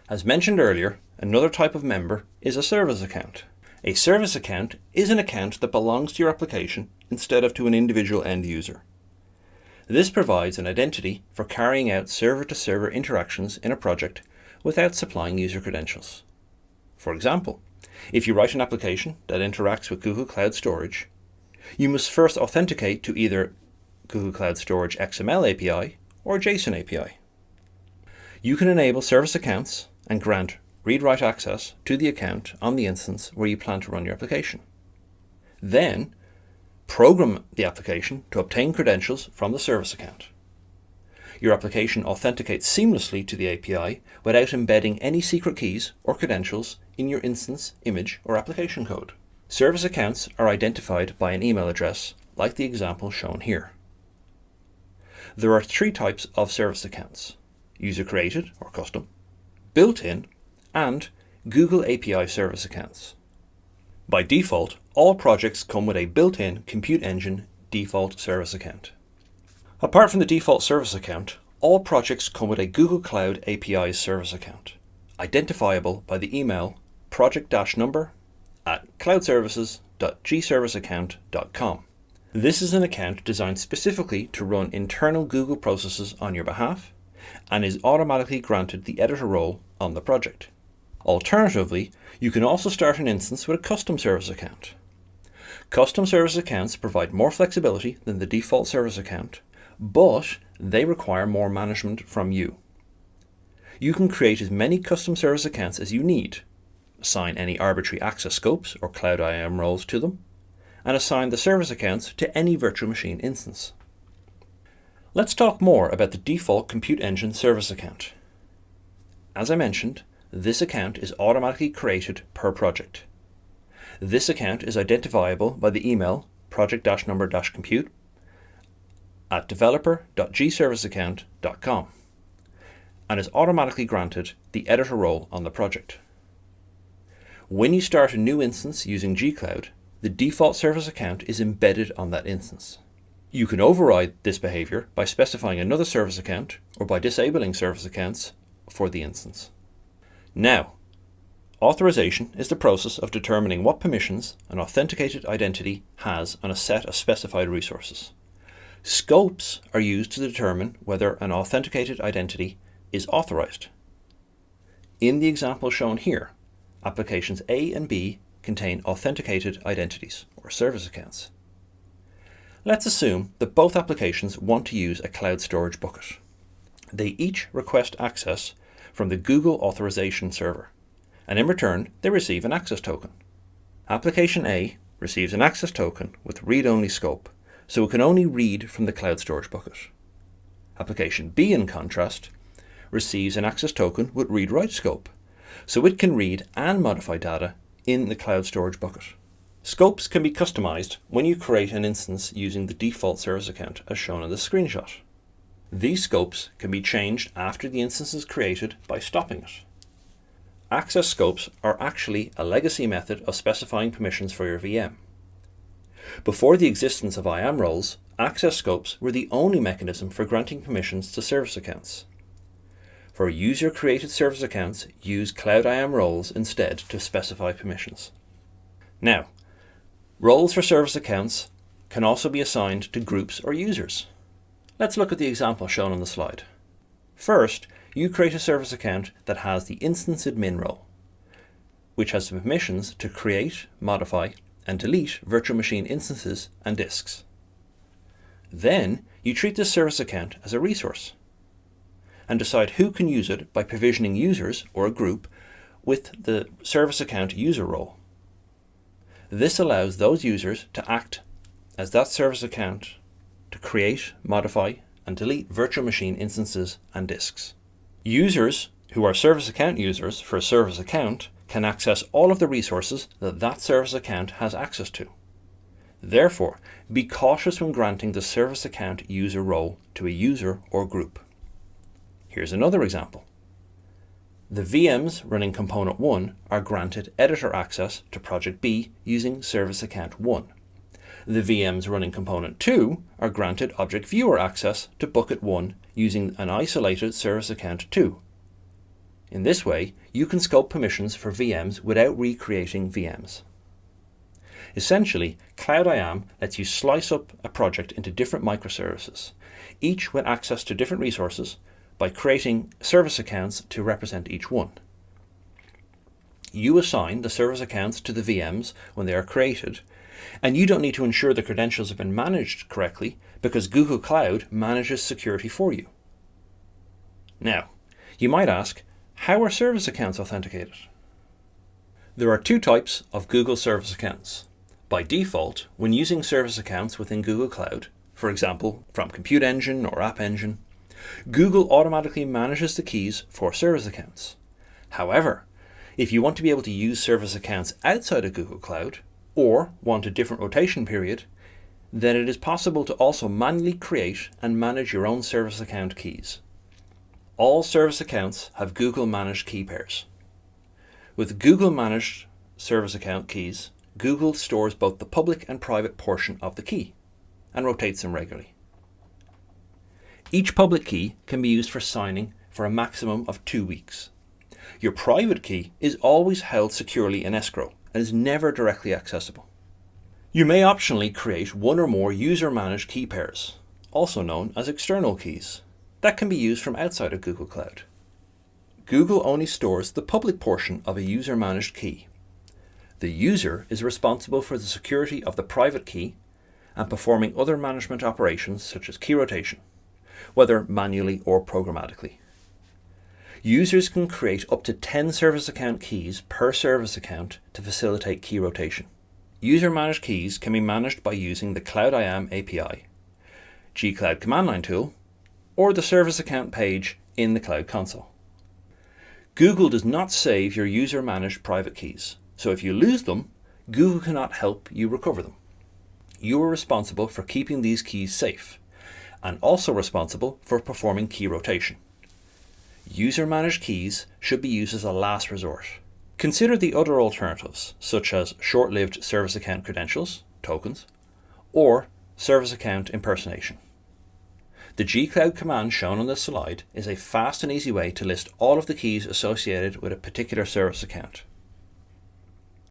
As mentioned earlier, another type of member is a service account. A service account is an account that belongs to your application instead of to an individual end user. This provides an identity for carrying out server-to-server interactions in a project without supplying user credentials. For example, if you write an application that interacts with Google Cloud Storage, you must first authenticate to either Google Cloud Storage XML API or JSON API. You can enable service accounts and grant read-write access to the account on the instance where you plan to run your application. Then, program the application to obtain credentials from the service account. Your application authenticates seamlessly to the API without embedding any secret keys or credentials in your instance, image, or application code. Service accounts are identified by an email address, like the example shown here. There are three types of service accounts: user-created or custom, built-in, and Google API service accounts. By default, all projects come with a built-in Compute Engine default service account. Apart from the default service account, all projects come with a Google Cloud API service account, identifiable by the email project-number@cloudservices.gserviceaccount.com. This is an account designed specifically to run internal Google processes on your behalf and is automatically granted the editor role on the project. Alternatively, you can also start an instance with a custom service account. Custom service accounts provide more flexibility than the default service account, but they require more management from you. You can create as many custom service accounts as you need, assign any arbitrary access scopes or Cloud IAM roles to them, and assign the service accounts to any virtual machine instance. Let's talk more about the default Compute Engine service account. As I mentioned, this account is automatically created per project. This account is identifiable by the email project-number-compute@developer.gserviceaccount.com and is automatically granted the editor role on the project. When you start a new instance using gCloud, the default service account is embedded on that instance. You can override this behavior by specifying another service account or by disabling service accounts for the instance. Now, authorization is the process of determining what permissions an authenticated identity has on a set of specified resources. Scopes are used to determine whether an authenticated identity is authorized. In the example shown here, applications A and B contain authenticated identities or service accounts. Let's assume that both applications want to use a cloud storage bucket. They each request access from the Google authorization server, and in return they receive an access token. Application A receives an access token with read-only scope, so it can only read from the cloud storage bucket. Application B, in contrast, receives an access token with read-write scope, so it can read and modify data in the cloud storage bucket. Scopes can be customized when you create an instance using the default service account as shown in the screenshot. These scopes can be changed after the instance is created by stopping it. Access scopes are actually a legacy method of specifying permissions for your VM. Before the existence of IAM roles, access scopes were the only mechanism for granting permissions to service accounts. For user-created service accounts, use Cloud IAM roles instead to specify permissions. Now, roles for service accounts can also be assigned to groups or users. Let's look at the example shown on the slide. First, you create a service account that has the instance admin role, which has the permissions to create, modify, and delete virtual machine instances and disks. Then, you treat this service account as a resource and decide who can use it by provisioning users or a group with the service account user role. This allows those users to act as that service account to create, modify, and delete virtual machine instances and disks. Users who are service account users for a service account can access all of the resources that that service account has access to. Therefore, be cautious when granting the service account user role to a user or group. Here's another example. The VMs running Component 1 are granted editor access to Project B using Service Account 1. The VMs running Component 2 are granted Object Viewer access to Bucket 1 using an isolated Service Account 2. In this way, you can scope permissions for VMs without recreating VMs. Essentially, Cloud IAM lets you slice up a project into different microservices, each with access to different resources, by creating service accounts to represent each one. You assign the service accounts to the VMs when they are created, and you don't need to ensure the credentials have been managed correctly because Google Cloud manages security for you. Now, you might ask, how are service accounts authenticated? There are two types of Google service accounts. By default, when using service accounts within Google Cloud, for example, from Compute Engine or App Engine, Google automatically manages the keys for service accounts. However, if you want to be able to use service accounts outside of Google Cloud, or want a different rotation period, then it is possible to also manually create and manage your own service account keys. All service accounts have Google managed key pairs. With Google managed service account keys, Google stores both the public and private portion of the key and rotates them regularly. Each public key can be used for signing for a maximum of 2 weeks. Your private key is always held securely in escrow and is never directly accessible. You may optionally create one or more user-managed key pairs, also known as external keys, that can be used from outside of Google Cloud. Google only stores the public portion of a user-managed key. The user is responsible for the security of the private key and performing other management operations such as key rotation, whether manually or programmatically. Users can create up to 10 service account keys per service account to facilitate key rotation. User-managed keys can be managed by using the Cloud IAM API, G-Cloud command line tool, or the service account page in the Cloud Console. Google does not save your user-managed private keys, so if you lose them, Google cannot help you recover them. You are responsible for keeping these keys safe, and also responsible for performing key rotation. User-managed keys should be used as a last resort. Consider the other alternatives, such as short-lived service account credentials, tokens, or service account impersonation. The G-Cloud command shown on this slide is a fast and easy way to list all of the keys associated with a particular service account.